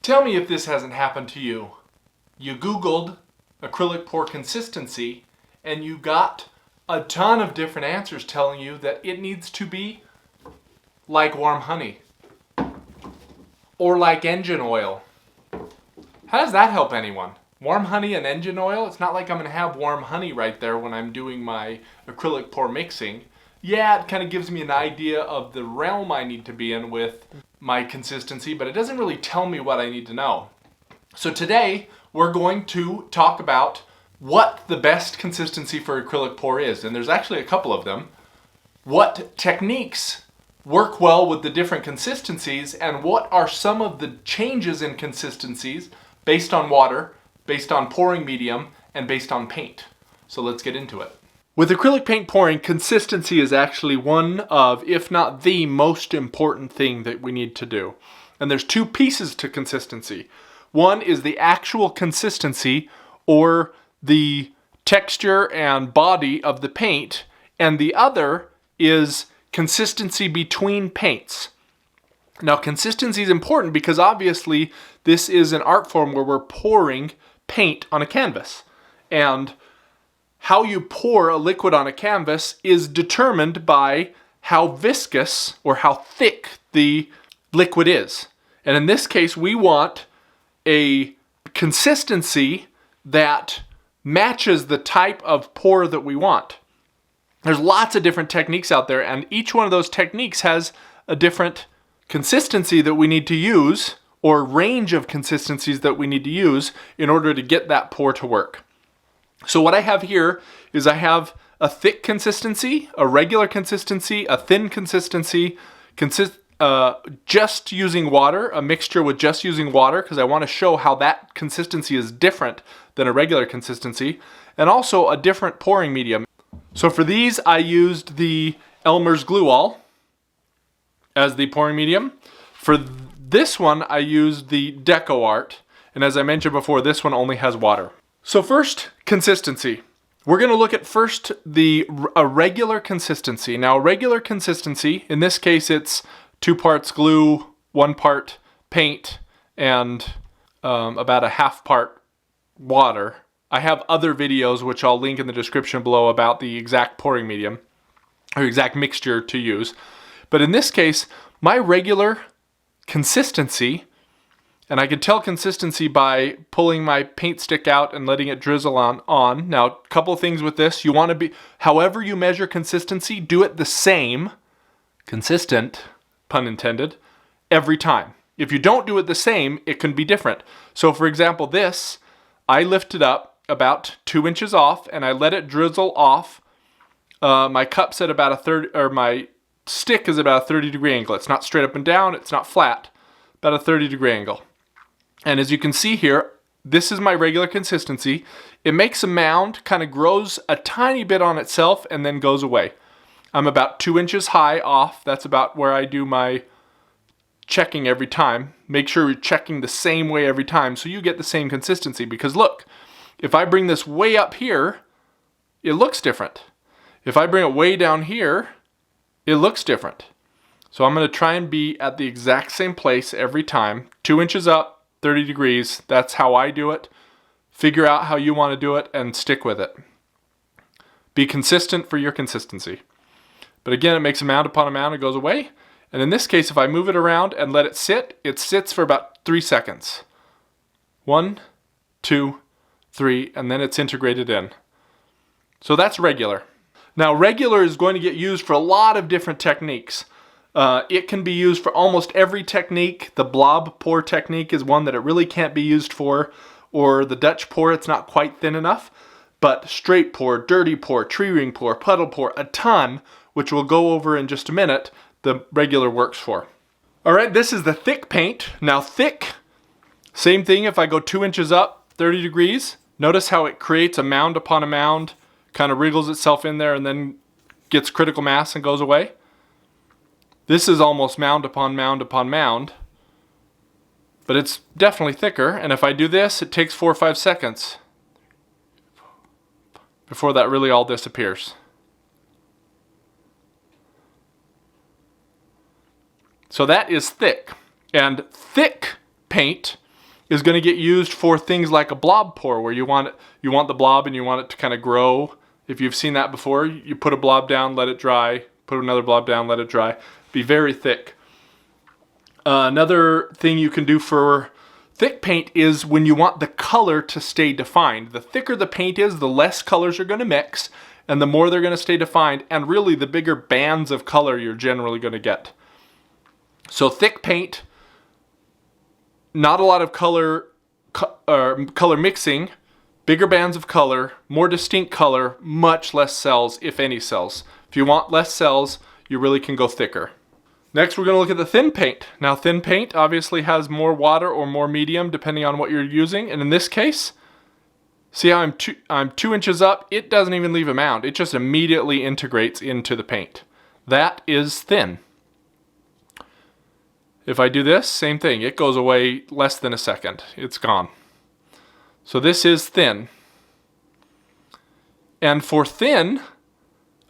Tell me if this hasn't happened to you. You Googled acrylic pour consistency and you got a ton of different answers telling you that it needs to be like warm honey or like engine oil. How does that help anyone? Warm honey and engine oil? It's not like I'm going to have warm honey right there when I'm doing my acrylic pour mixing. Yeah, it kind of gives me an idea of the realm I need to be in with my consistency, but it doesn't really tell me what I need to know. So today we're going to talk about what the best consistency for acrylic pour is, and there's actually a couple of them. What techniques work well with the different consistencies, and what are some of the changes in consistencies based on water, based on pouring medium, and based on paint. So let's get into it. With acrylic paint pouring, consistency is actually one of, if not the most important thing that we need to do. And there's two pieces to consistency. One is the actual consistency, or the texture and body of the paint, and the other is consistency between paints. Now, consistency is important because obviously this is an art form where we're pouring paint on a canvas. And how you pour a liquid on a canvas is determined by how viscous or how thick the liquid is. And in this case, we want a consistency that matches the type of pour that we want. There's lots of different techniques out there, and each one of those techniques has a different consistency that we need to use, or range of consistencies that we need to use in order to get that pour to work. So what I have here is I have a thick consistency, a regular consistency, a thin consistency, just using water, a mixture with just using water, because I want to show how that consistency is different than a regular consistency, and also a different pouring medium. So for these, I used the Elmer's Glue All as the pouring medium. For this one, I used the Deco Art, and as I mentioned before, this one only has water. So first, consistency. We're going to look at first a regular consistency. Now, a regular consistency, in this case, it's 2 parts glue, 1 part paint, and about a half part water. I have other videos, which I'll link in the description below, about the exact pouring medium, or exact mixture to use. But in this case, my regular consistency, and I can tell consistency by pulling my paint stick out and letting it drizzle on. Now, a couple of things with this. You want to be, however you measure consistency, do it the same, consistent, pun intended, every time. If you don't do it the same, it can be different. So for example, this, I lifted up about 2 inches off and I let it drizzle off. My cup's at about a 30, or my stick is about a 30-degree angle. It's not straight up and down, it's not flat, about a 30-degree angle. And as you can see here, this is my regular consistency. It makes a mound, kind of grows a tiny bit on itself, and then goes away. I'm about 2 inches high off. That's about where I do my checking every time. Make sure you're checking the same way every time so you get the same consistency. Because look, if I bring this way up here, it looks different. If I bring it way down here, it looks different. So I'm going to try and be at the exact same place every time. 2 inches up, 30 degrees. That's how I do it. Figure out how you want to do it and stick with it. Be consistent for your consistency. But again, it makes a mound upon a mound, it goes away. And in this case, if I move it around and let it sits for about 3 seconds. 1, 2, 3, and then it's integrated in. So that's regular. Now, regular is going to get used for a lot of different techniques. It can be used for almost every technique. The blob pour technique is one that it really can't be used for, or the Dutch pour, it's not quite thin enough. But straight pour, dirty pour, tree ring pour, puddle pour, a ton, which we'll go over in just a minute, the regular works for. All right, this is the thick paint. Now thick, same thing if I go 2 inches up, 30 degrees. Notice how it creates a mound upon a mound, kind of wriggles itself in there and then gets critical mass and goes away. This is almost mound upon mound upon mound, but it's definitely thicker. And if I do this, it takes 4 or 5 seconds before that really all disappears. So that is thick. And thick paint is going to get used for things like a blob pour, where you want the blob and you want it to kind of grow. If you've seen that before, you put a blob down, let it dry, put another blob down, let it dry. Be very thick. Another thing you can do for thick paint is when you want the color to stay defined. The thicker the paint is, the less colors are going to mix, and the more they're going to stay defined, and really the bigger bands of color you're generally going to get. So thick paint, not a lot of color mixing, bigger bands of color, more distinct color, much less cells, if any cells. If you want less cells, you really can go thicker. Next, we're going to look at the thin paint. Now, thin paint obviously has more water or more medium, depending on what you're using. And in this case, see how I'm 2 inches up? It doesn't even leave a mound. It just immediately integrates into the paint. That is thin. If I do this, same thing. It goes away less than a second. It's gone. So this is thin. And for thin,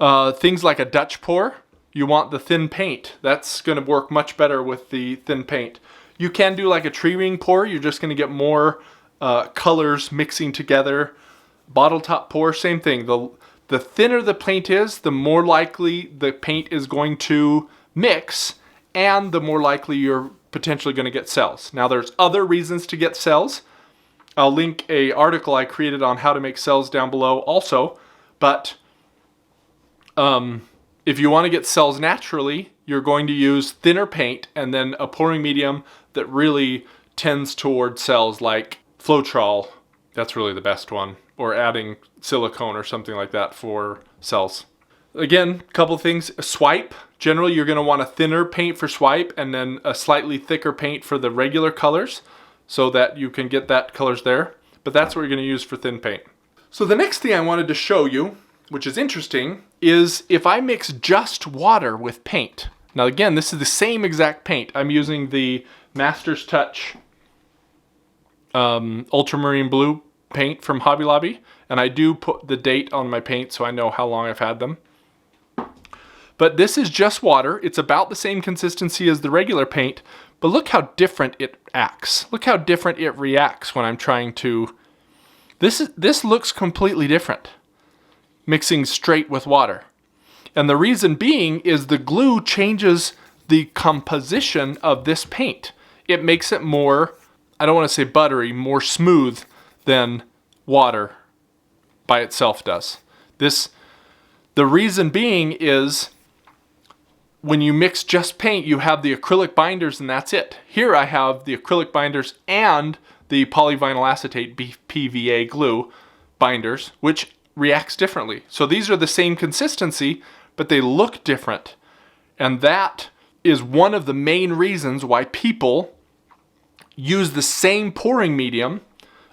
things like a Dutch pour, you want the thin paint. That's going to work much better with the thin paint. You can do like a tree ring pour. You're just going to get more colors mixing together. Bottle top pour, same thing. The thinner the paint is, the more likely the paint is going to mix, and the more likely you're potentially going to get cells. Now, there's other reasons to get cells. I'll link an article I created on how to make cells down below also. But if you want to get cells naturally, you're going to use thinner paint and then a pouring medium that really tends toward cells, like Floetrol. That's really the best one. Or adding silicone or something like that for cells. Again, a couple things. A swipe. Generally, you're going to want a thinner paint for swipe and then a slightly thicker paint for the regular colors so that you can get that colors there. But that's what you're going to use for thin paint. So the next thing I wanted to show you, which is interesting, is if I mix just water with paint. Now again, this is the same exact paint. I'm using the Master's Touch Ultramarine Blue paint from Hobby Lobby, and I do put the date on my paint so I know how long I've had them. But this is just water. It's about the same consistency as the regular paint, but look how different it acts. Look how different it reacts when I'm trying to... This looks completely different, mixing straight with water. And the reason being is the glue changes the composition of this paint. It makes it more, I don't want to say buttery, more smooth than water by itself does. The reason being is when you mix just paint, you have the acrylic binders and that's it. Here I have the acrylic binders and the polyvinyl acetate PVA glue binders, which reacts differently. So these are the same consistency, but they look different. And that is one of the main reasons why people use the same pouring medium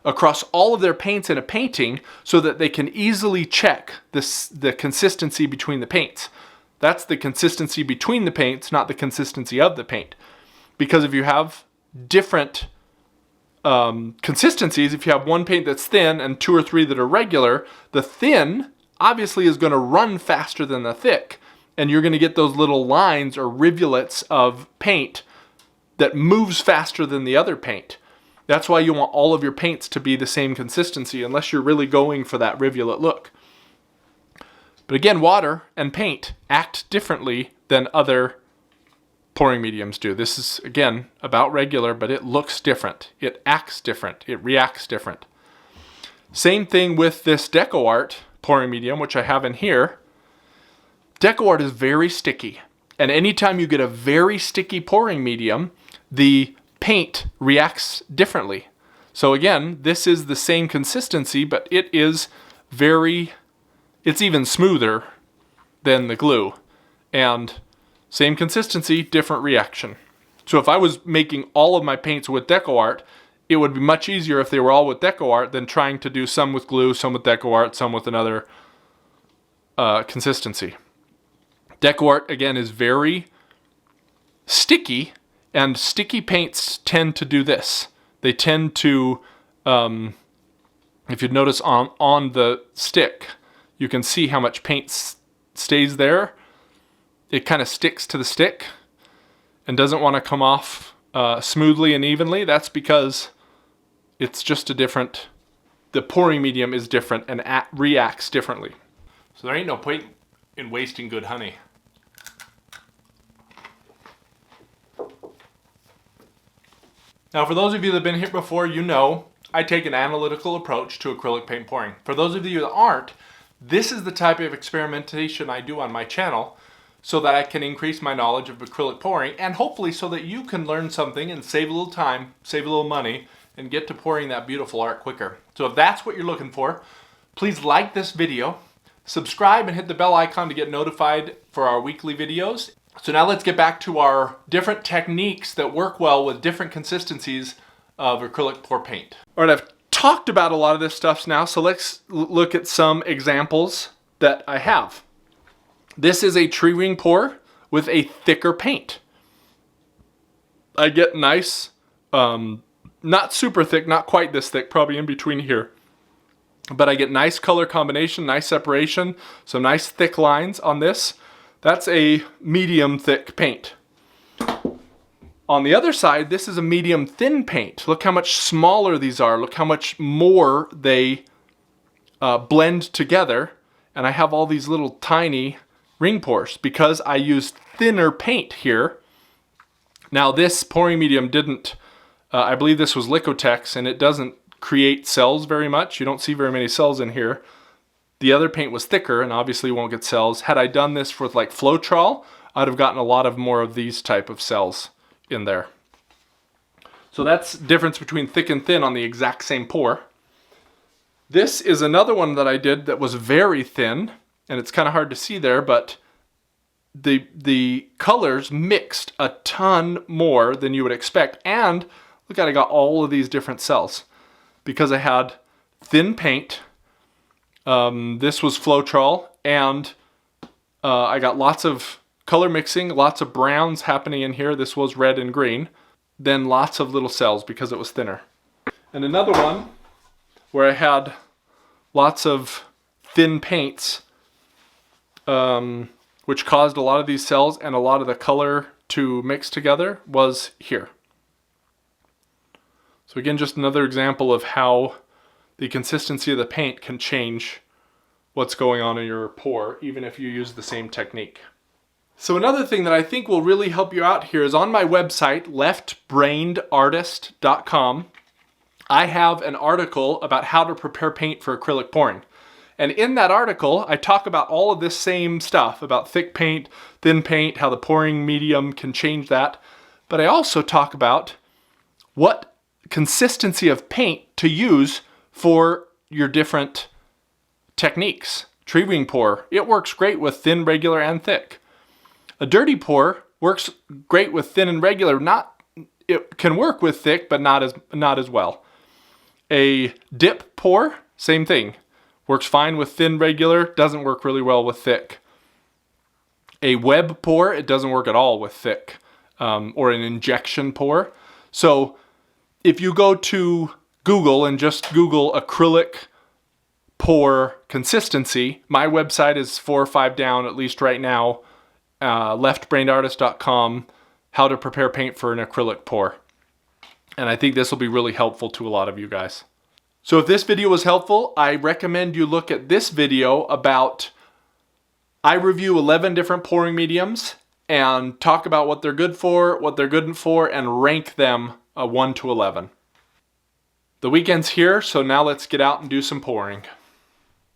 across all of their paints in a painting so that they can easily check the consistency between the paints. That's the consistency between the paints, not the consistency of the paint. Because if you have different consistencies, if you have one paint that's thin and 2 or 3 that are regular, the thin obviously is going to run faster than the thick, and you're going to get those little lines or rivulets of paint that moves faster than the other paint. That's why you want all of your paints to be the same consistency, unless you're really going for that rivulet look. But again, water and paint act differently than other pouring mediums do. This is, again, about regular, but it looks different. It acts different. It reacts different. Same thing with this Deco Art pouring medium, which I have in here. Deco Art is very sticky. And anytime you get a very sticky pouring medium, the paint reacts differently. So again, this is the same consistency, but it is it's even smoother than the glue. And same consistency, different reaction. So if I was making all of my paints with Deco Art, it would be much easier if they were all with Deco Art than trying to do some with glue, some with Deco Art, some with another consistency. Deco Art, again, is very sticky, and sticky paints tend to do this. They tend to, if you notice on the stick, you can see how much paint stays there. It kind of sticks to the stick and doesn't want to come off smoothly and evenly. That's because It's just a different, the pouring medium is different and reacts differently. So there ain't no point in wasting good honey. Now for those of you that have been here before, you know I take an analytical approach to acrylic paint pouring. For those of you that aren't, this is the type of experimentation I do on my channel so that I can increase my knowledge of acrylic pouring, and hopefully so that you can learn something and save a little time, save a little money, and get to pouring that beautiful art quicker. So if that's what you're looking for, please like this video, subscribe and hit the bell icon to get notified for our weekly videos. So now let's get back to our different techniques that work well with different consistencies of acrylic pour paint. All right, I've talked about a lot of this stuff now, so let's look at some examples that I have. This is a tree ring pour with a thicker paint. I get nice, not super thick, not quite this thick, probably in between here. But I get nice color combination, nice separation, some nice thick lines on this. That's a medium thick paint. On the other side, this is a medium thin paint. Look how much smaller these are. Look how much more they blend together. And I have all these little tiny ring pours because I used thinner paint here. Now this pouring medium didn't, I believe this was Liquitex, and it doesn't create cells very much. You don't see very many cells in here. The other paint was thicker and obviously won't get cells. Had I done this with like Floetrol, I'd have gotten a lot of more of these type of cells in there. So that's the difference between thick and thin on the exact same pour. This is another one that I did that was very thin, and it's kind of hard to see there, but the colors mixed a ton more than you would expect. And look at, I got all of these different cells because I had thin paint. This was Floetrol, and I got lots of color mixing, lots of browns happening in here. This was red and green. Then lots of little cells because it was thinner. And another one where I had lots of thin paints, which caused a lot of these cells and a lot of the color to mix together, was here. So again, just another example of how the consistency of the paint can change what's going on in your pour, even if you use the same technique. So another thing that I think will really help you out here is on my website, leftbrainedartist.com, I have an article about how to prepare paint for acrylic pouring. And in that article, I talk about all of this same stuff, about thick paint, thin paint, how the pouring medium can change that. But I also talk about what consistency of paint to use for your different techniques. Tree ring pour, it works great with thin, regular, and thick. A dirty pour works great with thin and regular. It can work with thick, but not as well. A dip pour, same thing. Works fine with thin, regular, doesn't work really well with thick. A web pour, it doesn't work at all with thick. Or an injection pour. So if you go to Google and just Google acrylic pour consistency, my website is 4 or 5 down, at least right now. leftbrainedartist.com, how to prepare paint for an acrylic pour. And I think this will be really helpful to a lot of you guys. So if this video was helpful, I recommend you look at this video about, I review 11 different pouring mediums and talk about what they're good for, what they're good for, and rank them 1 to 11. The weekend's here, so now let's get out and do some pouring.